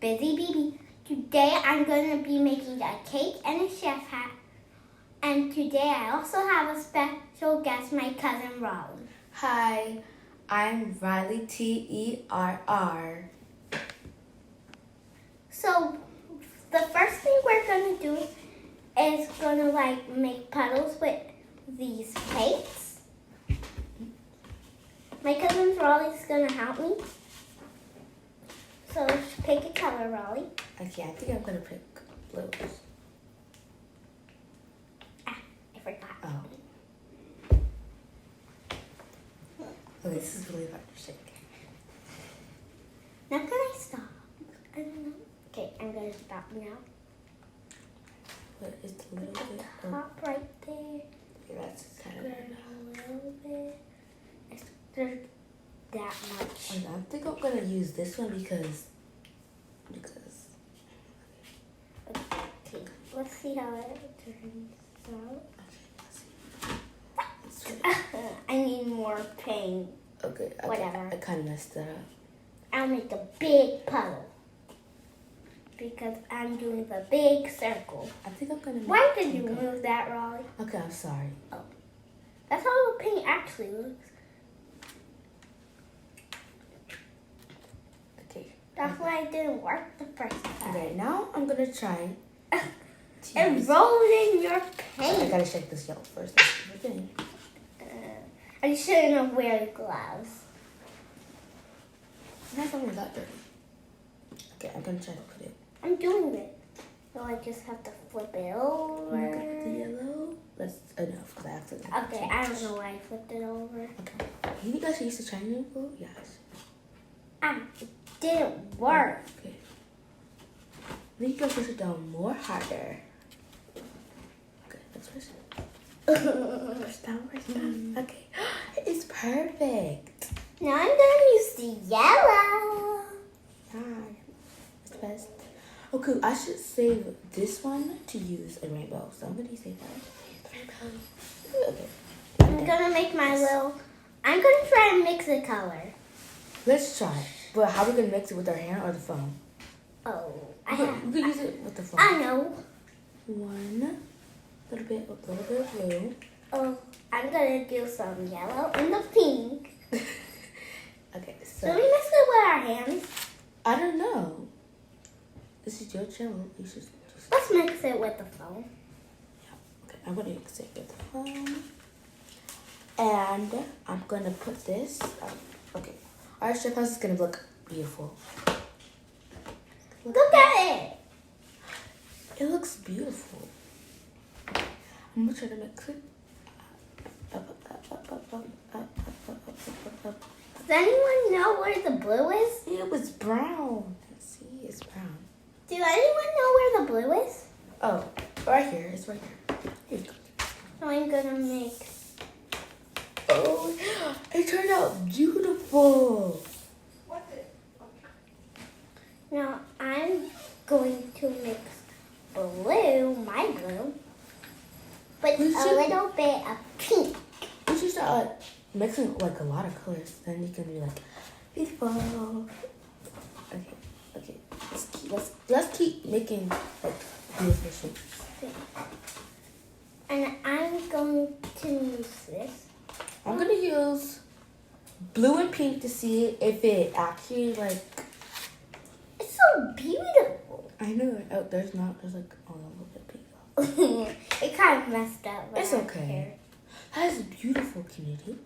Bzzy BB. Today I'm going to be making a cake and a chef hat. And today I also have a special guest, my cousin Raleigh. Hi, I'm Riley Terr. So the first thing we're going to do is going to make puddles with these cakes. My cousin Raleigh's going to help me. So pick a color, Raleigh. Okay, I think I'm gonna pick blues. I forgot. Oh. Okay, this is really hard to shake. Now can I stop? I don't know. Okay, I'm gonna stop now. What is the little bit? Top right there. Yeah, that's kind of There's a little bit. There's that much. I think I'm gonna use this one because. Okay, let's see how it turns out. I need more paint. Okay, Whatever. I kind of messed that up. I'll make a big puddle because I'm doing the big circle. I think I'm gonna. Why did you move that, Raleigh? Okay, I'm sorry. Oh, that's how the paint actually looks. Okay. That's why it didn't work the first time. Okay, now I'm gonna try. It rolled in your paint. I gotta shake this yellow first. That's the thing. I shouldn't have wear gloves. That's only that dirty. Okay, I'm gonna try to put it. I'm doing it. So I just have to flip it over. Okay, the yellow. That's enough because I accidentally. Okay, I don't know why I flipped it over. Okay. You think I should use the Chinese glue? Yes. It didn't work. Okay. I think you guys push it down more harder. Okay, let's push it. Push down, push down. Okay. It's perfect. Now I'm gonna use the yellow. Yeah. It's best. Okay, I should save this one to use a rainbow. So I'm gonna save that. Rainbow. Okay. I'm gonna make my little. I'm gonna try and mix the color. Let's try. But how are we gonna mix it with our hand or the phone? Oh, We could use it with the phone. I know. One little bit of blue. Oh, I'm gonna do some yellow and the pink. Okay, Should we mix it with our hands? I don't know. This is your channel. You should just. Let's mix it with the phone. Yeah. Okay, I'm gonna mix it with the phone, and I'm gonna put this. Okay, our chef house is gonna look beautiful. Look at it. It looks beautiful. I'm gonna try to mix it. Up. Does anyone know where the blue is? It was brown. Let's see, it's brown. Do anyone know where the blue is? Oh, right here. It's right here. Here you go. So I'm gonna make. Oh, it turned out beautiful. Now I'm going to mix blue, my blue, with a little bit of pink. You should start mixing like a lot of colors. Then you can be like beautiful. Okay. Let's keep making like beautiful shapes. And I'm going to use this. I'm gonna use blue and pink to see if it actually like. It's so beautiful. I know. Oh, there's not. There's like a little bit pink. It kind of messed up. It's okay. That is beautiful, community.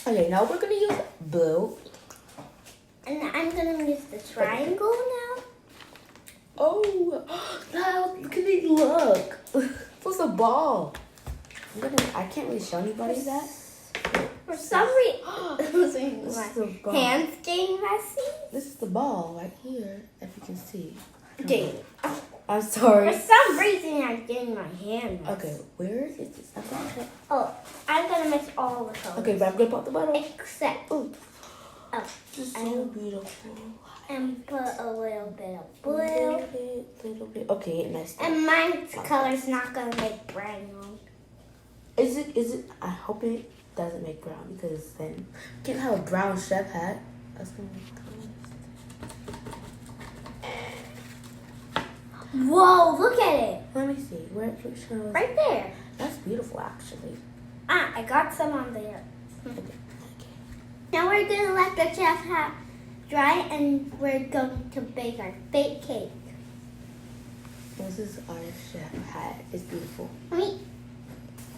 Okay, now we're gonna use blue. And I'm gonna use the triangle now. Oh, now look at me! Look, what's a ball? I can't really show anybody that. For some reason, my hands getting messy. This is the ball right here, if you can see. Dude. I'm sorry. For some reason, I'm getting my hand messy. Okay, where is this? Oh, I'm gonna mix all the colors. Okay, but I'm gonna pop the bottle. Except, This is so beautiful. And put a little bit of blue. Little bit. Okay, it messed up. And my color's not gonna make brown. Is it? I hope it doesn't make brown because then you can't have a brown chef hat. That's gonna make colors. Whoa, look at it. Let me see. Where it shows. Right there. That's beautiful, actually. I got some on there. Okay. Now we're going to let the chef hat dry and we're going to bake our fake cake. This is our chef hat. It's beautiful. Let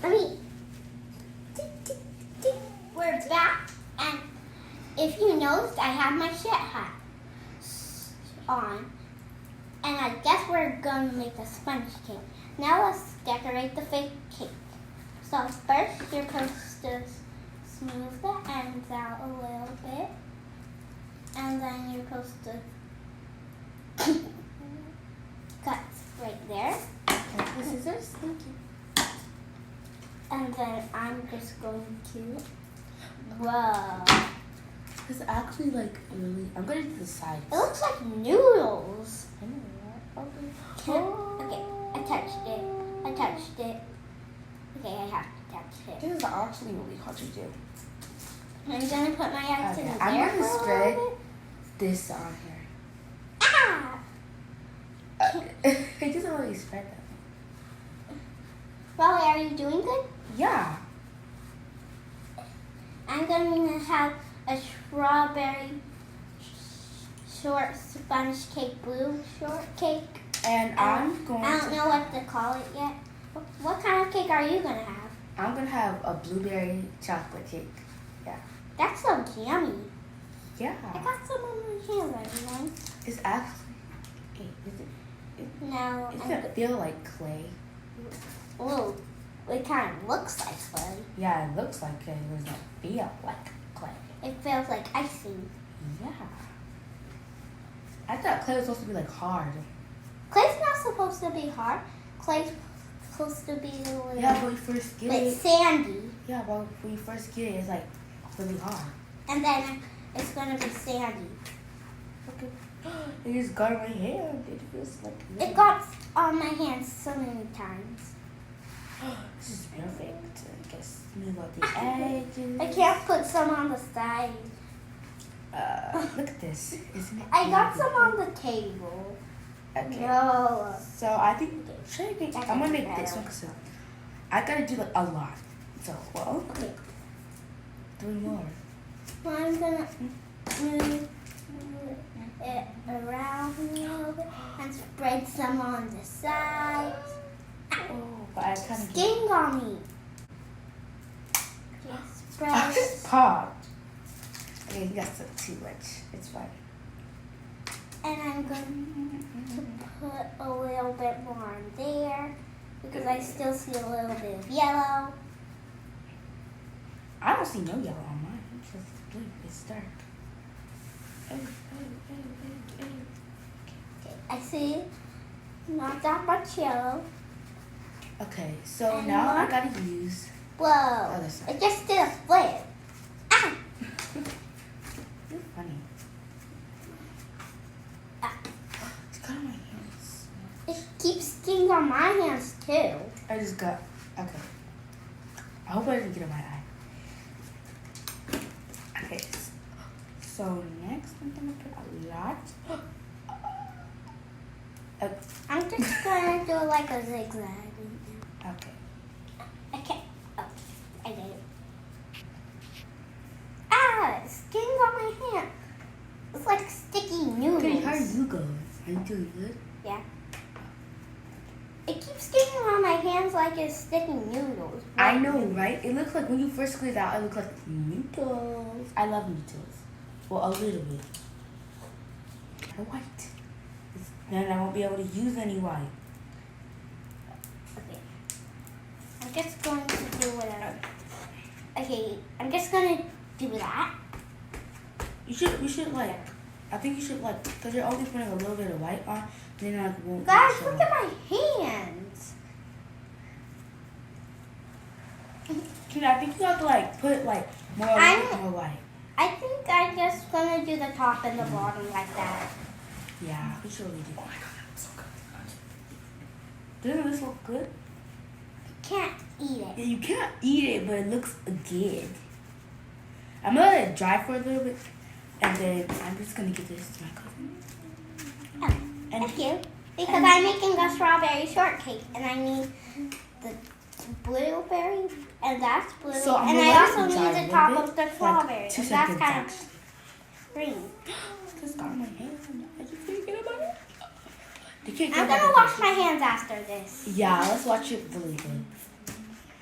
me. We're back, and if you noticed, I have my chef hat on, and I guess we're going to make a sponge cake. Now let's decorate the fake cake. So first, you're supposed to smooth the ends out a little bit, and then you're supposed to cut right there. The scissors. Thank you. And then I'm just going to, whoa. It's actually like really. I'm gonna do the sides. It looks like noodles. I know, right? Okay, I touched it. Okay, I have to touch it. This is actually really hard to do. I'm gonna put my eggs in Okay, there. I'm gonna for a spread little bit. this on here. Ah! It doesn't really spread that. Molly, are you doing good? Yeah. I'm gonna have a strawberry short sponge cake, blue shortcake. And I'm going I don't to. know what to call it yet. What kind of cake are you gonna have? I'm gonna have a blueberry chocolate cake. Yeah. That sounds yummy. I Yeah. got some on my hand, everyone. It's actually. No, It doesn't feel like clay. oh, it kind of looks like clay. Yeah, it looks like clay. It doesn't feel like clay. It feels like icing. Yeah. I thought clay was supposed to be like hard. Clay's not supposed to be hard. Clay's supposed to be a little Yeah, when you first get bit it. sandy. Yeah, well, when you first get it, it's like really hard. And then it's going to be sandy. Okay. It just got my hand. It feels like. It got on my hands so many times. This is perfect. I guess smooth out the edges. I can't put some on the side. Look at this. Isn't it I got some beautiful? on the table. Okay. No. So I think should I make? That's I'm gonna even make this better. one because I gotta do like a lot. So well, Okay. 3 more. Well, I'm going to move it around a little bit and spread some on the sides. Oh, but I kind of Sting on me. Just spread. I just popped. Okay, you got some too much. It's fine. And I'm going to put a little bit more in there because I still see a little bit of yellow. I don't see no yellow on mine. It's just blue. It's dark. Okay, I see not that much yellow. Okay, so And now I more? gotta use. Whoa, Other side. I just did a flip. Ah! You're funny. Ah. It's got on my hands. It keeps stinging on my hands too. I just got. Okay. I hope I didn't get on my eye. Okay. So next, I'm gonna put a lot. I'm just gonna do like a zigzag. Okay. Okay. Oh, I did it. Ah, it stings on my hand. It's like sticky noodles. Okay, how are you going? Are you doing good? Yeah. It keeps stinging on my hands like it's sticky noodles. I know, right? It looks like when you first squeeze out, it looks like noodles. I love noodles. Well, a little bit. They're white. Then I won't be able to use any white. Okay. I'm just going to do whatever. Okay, I'm just gonna do that. We should like, I think you should like, because you're only putting a little bit of white on, then like won't. Guys, show. look at my hands. I think you have to like put like more white. I think I'm just gonna do the top and the bottom like that. Yeah, we should really do. Oh my god, that looks so good. Doesn't this look good? Can't eat Yeah, it. you can't eat it, but it looks good. I'm gonna let it dry for a little bit, and then I'm just gonna give this to my cousin. Oh, And thank you. Because I'm making a strawberry shortcake, and I need the blueberry, and that's blue. So and I also need the top of the strawberry, and that's kind of green. Just got my hand. I just can't get about it. I'm gonna wash my hands after this. Yeah, let's watch it really good.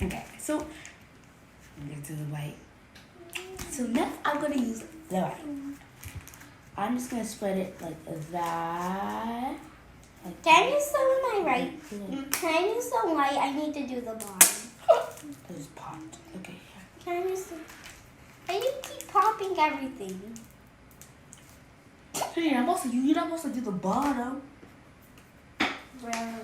Okay, so I'm gonna do the white. So next I'm gonna use the white. I'm just gonna spread it like that. Like Can I use some of my right? Can I use some white? I need to do the bottom. There's pot. Okay. Can I use some? And you keep popping everything. Hey, you're not supposed to do the bottom. Well,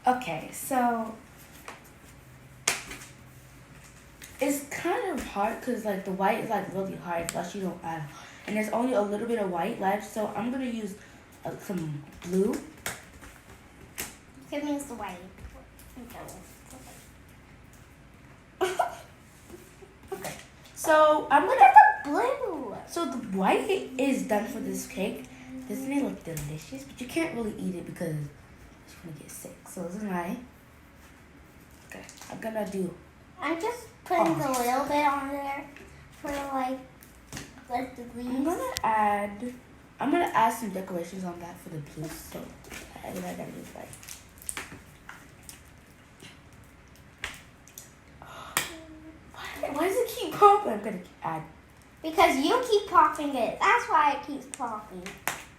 Okay, so it's kind of hard because like the white is like really hard unless you don't add, and there's only a little bit of white left, so I'm gonna use some blue. Give me the white. Okay, so I'm Look gonna. at the blue. So the white is done for this cake. Doesn't it look delicious? But you can't really eat it because you're gonna get sick. So this is my. Okay, I'm gonna do. I'm just putting a little bit on there for like the leaves. I'm gonna add some decorations on that for the blue. So I gotta use like. Why does it keep popping? I'm gonna add. Because you keep popping it. That's why it keeps popping.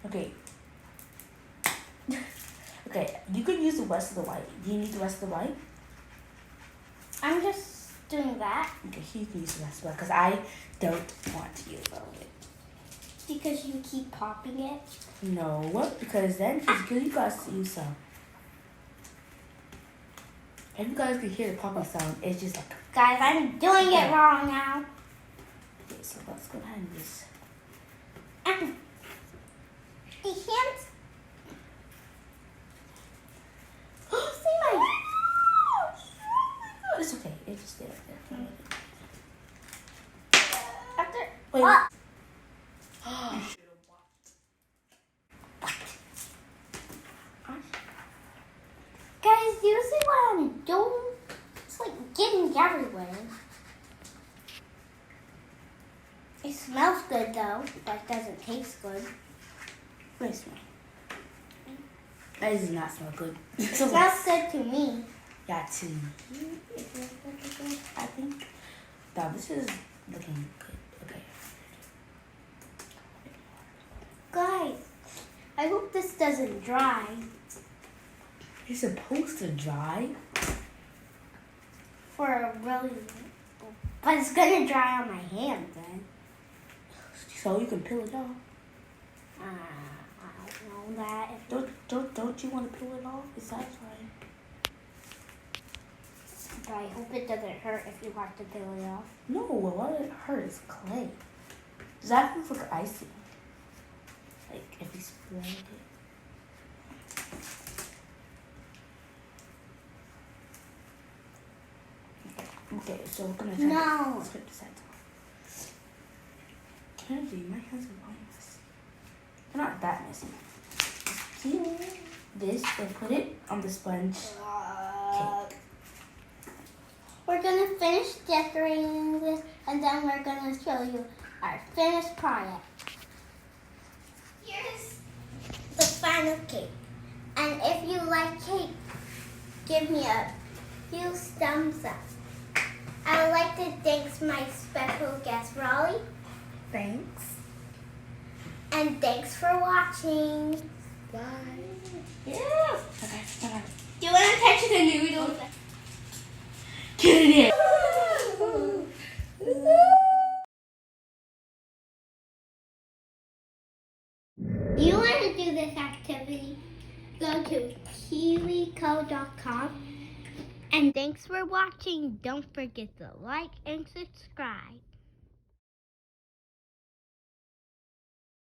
Okay. Okay, you can use the rest of the white. Do you need the rest of the white? I'm just doing that. Okay, here you can use the rest of the white because I don't want to use all of it. Because you keep popping it? No, because then you guys use some. If you guys can hear the popping sound, it's just like. Guys, I'm doing it wrong now. Okay, so let's go ahead and use. The hands. See my. It's okay. It just stay like that. After. Wait. Oh. Guys, do you see what I'm doing? It's like getting everywhere. It smells good though, but it doesn't taste good. Wait, smell. That does not smell good. It smells good to me. Yeah, to you. I think. Now this is looking good. Okay. Guys, I hope this doesn't dry. It's supposed to dry. For a really, but it's gonna dry on my hand then. So you can peel it off. I don't know that. Don't you want to peel it off? It's satisfying. But I hope it doesn't hurt if you have to peel it off. No, what it hurts is clay. Does that look like icing? Like if you spread it. Okay, so we're gonna try No. to scrape the sides off. Kennedy, my hands are all messy. They're not that messy. Just keep this and put it on the sponge cake. We're gonna finish decorating this, and then we're gonna show you our finished product. Here's the final cake. And if you like cake, give me a few thumbs up. I would like to thank my special guest, Raleigh. Thanks. And thanks for watching. Bye. Yeah. Okay, bye. Do you want to touch the noodles? Get in here. You want to do this activity? Go to kiwico.com. And thanks for watching. Don't forget to like and subscribe.